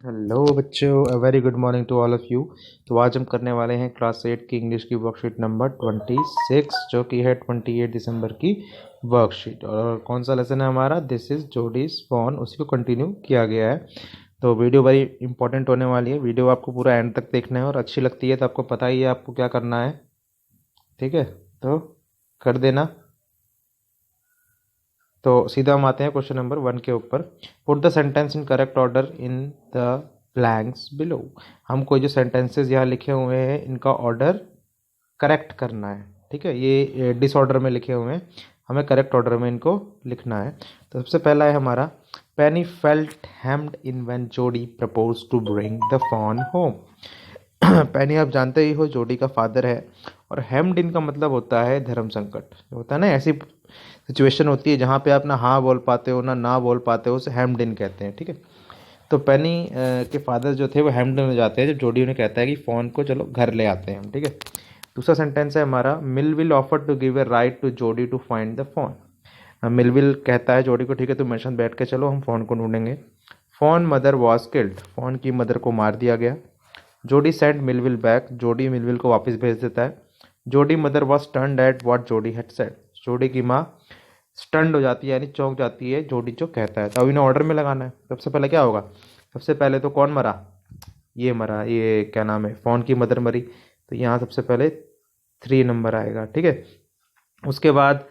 Hello बच्चों, a very good morning to all of you. तो आज हम करने वाले हैं क्लास 8 की इंग्लिश की वर्कशीट नंबर 26, जो कि है 28 दिसंबर की वर्कशीट। और कौन सा लेसन है हमारा? दिस इज़ जोडीज फोन, उसी को कंटिन्यू किया गया है। तो वीडियो बड़ी इंपॉर्टेंट होने वाली है। वीडियो आपको पूरा एंड तक देखना है और अच्छी लगती है तो आपको पता ही है आपको क्या करना है। ठीक है, तो कर देना। तो सीधा हम आते हैं क्वेश्चन नंबर 1 के ऊपर। Put the sentence in correct order in the blanks below. हम कोई जो सेंटेंसेस यहाँ लिखे हुए हैं इनका ऑर्डर करेक्ट करना है। ठीक है, ये डिसऑर्डर में लिखे हुए हैं, हमें करेक्ट ऑर्डर में इनको लिखना है। तो सबसे पहला है हमारा, Penny felt hemmed in when Jody propose to bring the fawn home. Penny आप जानते ही हो जोडी का फादर है, और हेम्ड इन का मतलब होता है धर्म संकट। होता है ना, ऐसी सिचुएशन होती है जहाँ पे आप ना हाँ बोल पाते हो ना बोल पाते हो, उसे हेम्ड इन कहते हैं। ठीक है, तो पेनी के फादर जो थे वो हेम्ड इन हो जाते हैं जब जोडी उन्हें कहता है कि फ़ोन को चलो घर ले आते हैं हम। ठीक है, दूसरा सेंटेंस है हमारा, Millwheel offer to give a ride to Jody to find the fawn. Millwheel कहता है जोडी को, ठीक है तुम मेरे साथ बैठ के चलो, हम फ़ोन को ढूंढेंगे। Phone mother was killed, phone की मदर को मार दिया गया। जोडी सेंड मिलविल बैक, जोडी मिलविल को वापस भेज देता है। जोडी mother was stunned at what जोडी हैड सेड, जोडी की माँ स्टन्ड हो जाती है यानी चौंक जाती है जोडी जो कहता है। तो अब इन्हें ऑर्डर में लगाना है। सबसे पहले क्या होगा? सबसे पहले तो कौन मरा? ये मरा, ये क्या नाम है, फ़ोन की मदर मरी। तो यहाँ सबसे पहले 3 नंबर आएगा। ठीक है, उसके बाद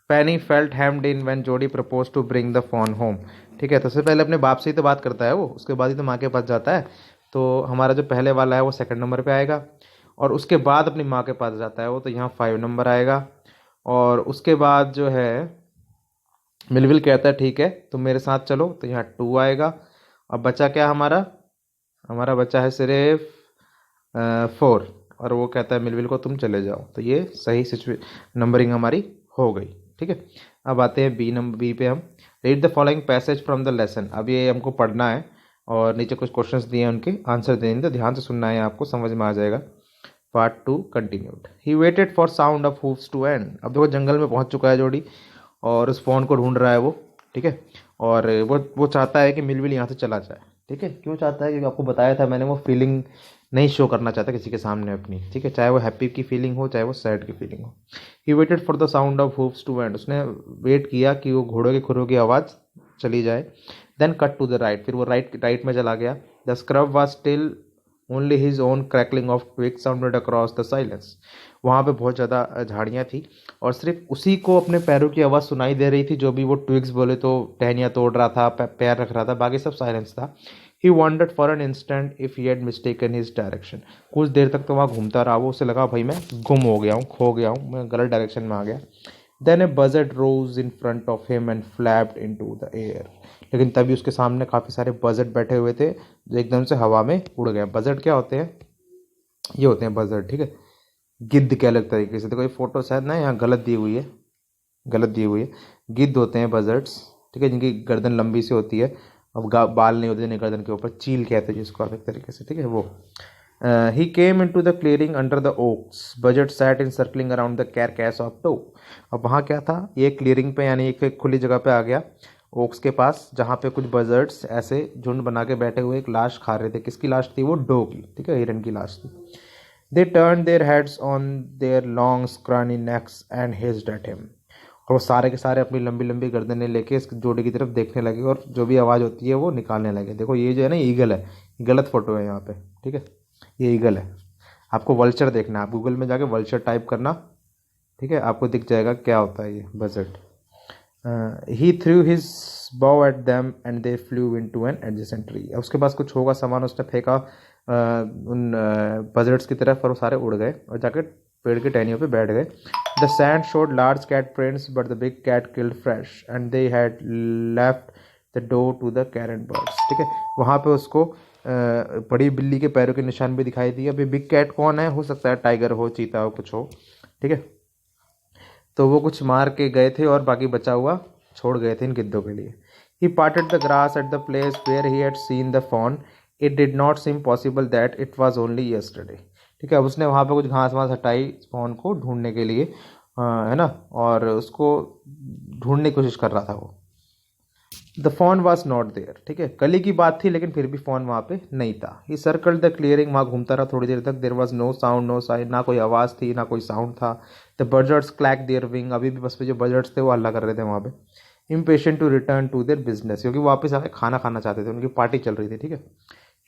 Penny felt hemmed in when Jody propose to bring the fawn home. ठीक है, तो सबसे पहले अपने बाप से ही तो बात करता है वो, उसके बाद ही तो माँ के पास जाता है। तो हमारा जो पहले वाला है वो सेकंड नंबर पे आएगा, और उसके बाद अपनी माँ के पास जाता है वो, तो यहाँ 5 नंबर आएगा। और उसके बाद जो है मिलविल कहता है ठीक है तुम मेरे साथ चलो, तो यहाँ 2 आएगा। अब बचा क्या हमारा? हमारा बचा है सिर्फ 4, और वो कहता है मिलविल को तुम चले जाओ। तो ये सही नंबरिंग हमारी हो गई। ठीक है, अब आते हैं बी पे हम। Read the following passage from the lesson. अब ये हमको पढ़ना है और नीचे कुछ क्वेश्चंस दिए हैं, उनके आंसर देने, तो ध्यान से सुनना है, आपको समझ में आ जाएगा। Part 2 continued. He waited for sound of hooves to end. अब देखो जंगल में पहुंच चुका है जोड़ी और उस फ़ोन को ढूंढ रहा है वो। ठीक है, और वो चाहता है कि मिलविल यहाँ से चला जाए। ठीक है, क्यों चाहता है? क्योंकि आपको बताया था मैंने, वो फीलिंग नहीं शो करना चाहता किसी के सामने अपनी। ठीक है, चाहे वो हैप्पी की फीलिंग हो चाहे वो सैड की फीलिंग हो। He waited for the sound of hooves to end. उसने वेट किया कि वो घोड़ों के खुरों की आवाज़ चली जाए। Then cut to the right, फिर वो राइट में चला गया। The scrub was still, only his own crackling of twig sounded across the silence. वहाँ पे बहुत ज़्यादा झाड़ियाँ थी और सिर्फ उसी को अपने पैरों की आवाज़ सुनाई दे रही थी, जो भी वो ट्विग्स बोले तो टहनियाँ तोड़ रहा था, पैर रख रहा था, बाकी सब साइलेंस था। He wondered for an instant if he had mistaken his direction. कुछ देर तक तो वहाँ घूमता रहा वो, उसे लगा भाई मैं गुम हो गया हूँ, खो गया हूँ, मैं गलत डायरेक्शन में आ गया। Then a buzzard rose in front of him and flapped into the air. लेकिन तभी उसके सामने काफ़ी सारे बजर्ड बैठे हुए थे जो एकदम से हवा में उड़ गए। बजर्ड क्या होते हैं? ये होते हैं बजर्ड। ठीक है, गिद्ध के अलग तरीके से। देखो ये फोटो शायद ना यहाँ गलत दी हुई है, गलत दी हुई है। गिद्ध होते हैं बजर्ड्स। ठीक है, जिनकी गर्दन लंबी सी होती है, अब बाल नहीं होते जिन्हें गर्दन के ऊपर, चील कहते हैं जिसको अलग तरीके से। ठीक है, वो he came into the clearing under the oaks, buzzard sat in circling around the carcass of doe. अब वहाँ क्या था? ये क्लियरिंग पे यानी एक खुली जगह पे आ गया, ओक्स के पास, जहाँ पे कुछ बजर्ड्स ऐसे झुंड बना के बैठे हुए एक लाश खा रहे थे। किसकी लाश थी वो? डो की। ठीक है, हिरन की लाश थी। They turn their heads on their long scrawny necks and hissed at him. और वो सारे के सारे अपनी लंबी लंबी गर्दनें लेके इस जोड़े की तरफ देखने लगे और जो भी आवाज़ होती है वो निकालने लगे। देखो ये जो है ना ईगल है, गलत फोटो है यहाँ पे। ठीक है, ये ईगल है, आपको वल्चर देखना है। आप गूगल में जाके वल्चर टाइप करना, ठीक है, आपको दिख जाएगा क्या होता है ये buzzard. He threw his bough at them and they flew into an adjacent tree. उसके पास कुछ होगा सामान, उसने फेंका उन बजर्ट्स की तरफ और वो सारे उड़ गए और जाके पेड़ की टहनियों पे बैठ गए। The sand showed large cat prints but the big cat killed fresh and they had left the doe to the carrion birds. ठीक है, वहाँ पे उसको बड़ी बिल्ली के पैरों के निशान भी दिखाई दिए। अभी बिग कैट कौन है? हो सकता है टाइगर हो, चीता हो, कुछ हो। ठीक है, तो वो कुछ मार के गए थे और बाकी बचा हुआ छोड़ गए थे इन गिद्धों के लिए। He parted the grass at the place where he had seen the fawn. It did not seem possible that it was only yesterday. ठीक है, अब उसने वहाँ पे कुछ घास वास हटाई फॉन को ढूंढने के लिए, है ना, और उसको ढूंढने की कोशिश कर रहा था वो। The fawn was not there, ठीक है, कल ही की बात थी लेकिन फिर भी फोन वहाँ पे नहीं था। ही सर्कल द क्लियरिंग, वहाँ घूमता रहा थोड़ी देर तक। There was no sound no sign, ना कोई आवाज़ थी ना कोई साउंड था। The birds clack their wing, अभी भी बस पे जो बर्ड्स थे वो हल्ला कर रहे थे वहाँ पे। Impatient to return to their business, क्योंकि वापस आके खाना खाना चाहते थे, उनकी पार्टी चल रही थी, ठीक है।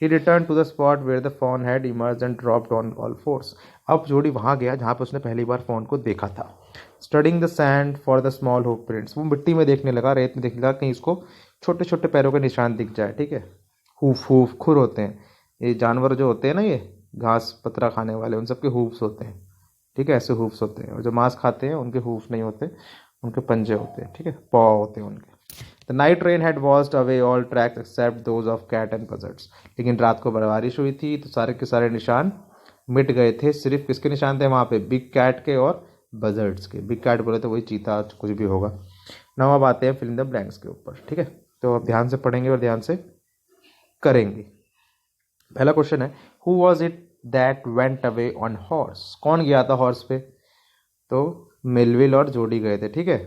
He return to the spot where the fawn had emerge and dropped on all fours, अब जोड़ी वहाँ गया जहाँ पे उसने पहली बार फ़ोन को देखा था। Studying the sand for the small hoof prints, वो मिट्टी में देखने लगा, रेत में देखने लगा कहीं इसको छोटे छोटे पैरों के निशान दिख जाए, ठीक है। हूफ हूफ खुर होते हैं, ये जानवर जो होते हैं ना, ये घास पतरा खाने वाले, उन सबके हूफ्स होते हैं, ठीक है, ऐसे हूफ्स होते हैं। और जो मांस खाते हैं उनके हूफ नहीं होते, उनके पंजे होते हैं, ठीक है, पॉ होते हैं उनके। The night rain had washed away all tracks except those of cat and buzzards, लेकिन रात को बारिश हुई थी तो सारे के सारे निशान मिट गए थे। सिर्फ किसके निशान थे वहाँ पे? बिग कैट के और बजर्ट्स के। बिग कैट बोले तो वही चीता कुछ भी होगा। नाउ अब आते हैं फिल इन द ब्लैंक्स के ऊपर, ठीक है। तो अब ध्यान से पढ़ेंगे और ध्यान से करेंगे। पहला क्वेश्चन है, who was it that went away on horse, कौन गया था हॉर्स पे? तो मेलविल और जोडी गए थे, ठीक है।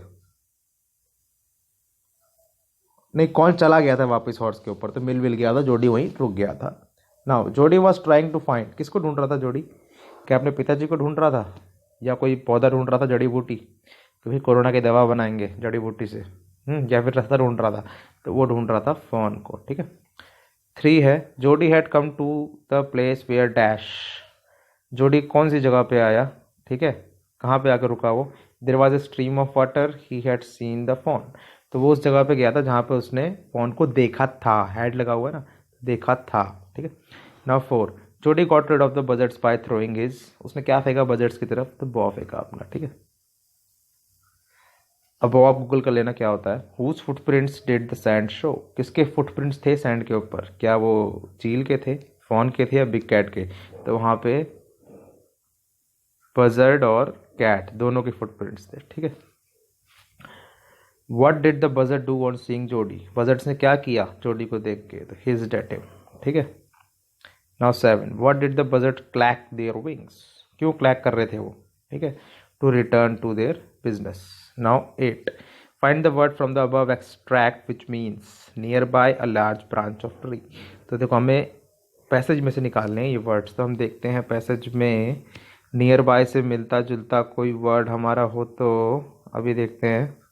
नहीं, कौन चला गया था वापस हॉर्स के ऊपर? तो मेलविल गया था, जोडी वहीं रुक गया था। नाउ जोडी वॉज ट्राइंग टू फाइंड, किसको ढूंढ रहा था जोडी? क्या अपने पिताजी को ढूंढ रहा था या कोई पौधा ढूंढ रहा था, जड़ी बूटी, क्योंकि कोरोना की दवा बनाएंगे जड़ी बूटी से, या फिर रास्ता ढूंढ रहा था? तो वो ढूंढ रहा था फोन को, ठीक है। 3 है, Jody had come to the place where dash, Jody कौन सी जगह पे आया, ठीक है, कहाँ पे आकर रुका वो? There was a stream of water he had seen the fawn, तो वो उस जगह पे गया था जहाँ पे उसने फोन को देखा था, हैड लगा हुआ है ना, देखा था, ठीक है। Now 4, Jody got rid of the buzzards by throwing his, उसने क्या फेंका बजट्स की तरफ? तो बॉ फेंका अपना, ठीक है। अब आप गूगल कर लेना क्या होता है। Whose footprints did the sand show, किसके फुटप्रिंट्स थे सैंड के ऊपर? क्या वो चील के थे, फॉन के थे या बिग कैट के? तो वहाँ पे बजर्ड और कैट दोनों के फुटप्रिंट्स थे, ठीक है। What did the buzzard do on seeing जोडी, बजर्ड्स ने क्या किया जोडी को देख के? तो हिज डेट हिम, ठीक है। Now 7, what did the buzzard clack their wings, क्यों क्लैक कर रहे थे वो? ठीक है, to return to their business. Now 8, find the word from the above extract which means near by a large branch of tree. तो देखो हमें पैसेज में से निकालने हैं ये वर्ड्स, तो हम देखते हैं पैसेज में नियर बाय से मिलता जुलता कोई वर्ड हमारा हो तो अभी देखते हैं।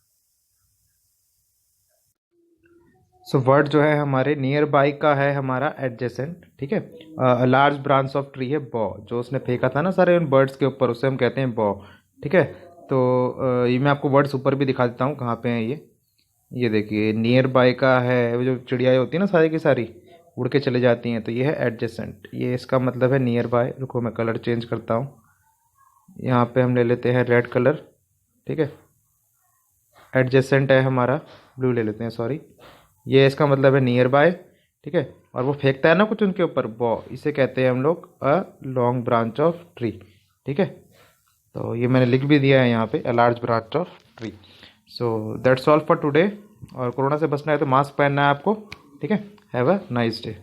सो वर्ड जो है हमारे नियर बाय का है हमारा एडजेसेंट, ठीक है। लार्ज ब्रांच ऑफ ट्री है बॉ, जो उसने फेंका था ना सारे उन बर्ड्स के ऊपर, उसे हम कहते हैं बॉ, ठीक है। तो ये मैं आपको वर्ड्स ऊपर भी दिखा देता हूँ कहाँ पे हैं ये देखिए नियर बाय का है, वो जो चिड़ियाएँ होती है ना सारी की सारी उड़ के चले जाती हैं, तो ये है एडजेसेंट, ये इसका मतलब है नियर बाय। रुको मैं कलर चेंज करता हूँ, यहाँ पे हम ले लेते हैं रेड कलर, ठीक है। एडजेसेंट है हमारा, ब्लू ले लेते हैं, सॉरी, ये इसका मतलब है नियर बाय, ठीक है। और वो फेंकता है ना कुछ उनके ऊपर बॉ, इसे कहते हैं हम लोग a long branch of tree, ठीक है। तो ये मैंने लिख भी दिया है यहाँ पे, अ large branch of tree. So that's all for today. और कोरोना से बचना है तो मास्क पहनना है आपको, ठीक है। Have a nice day.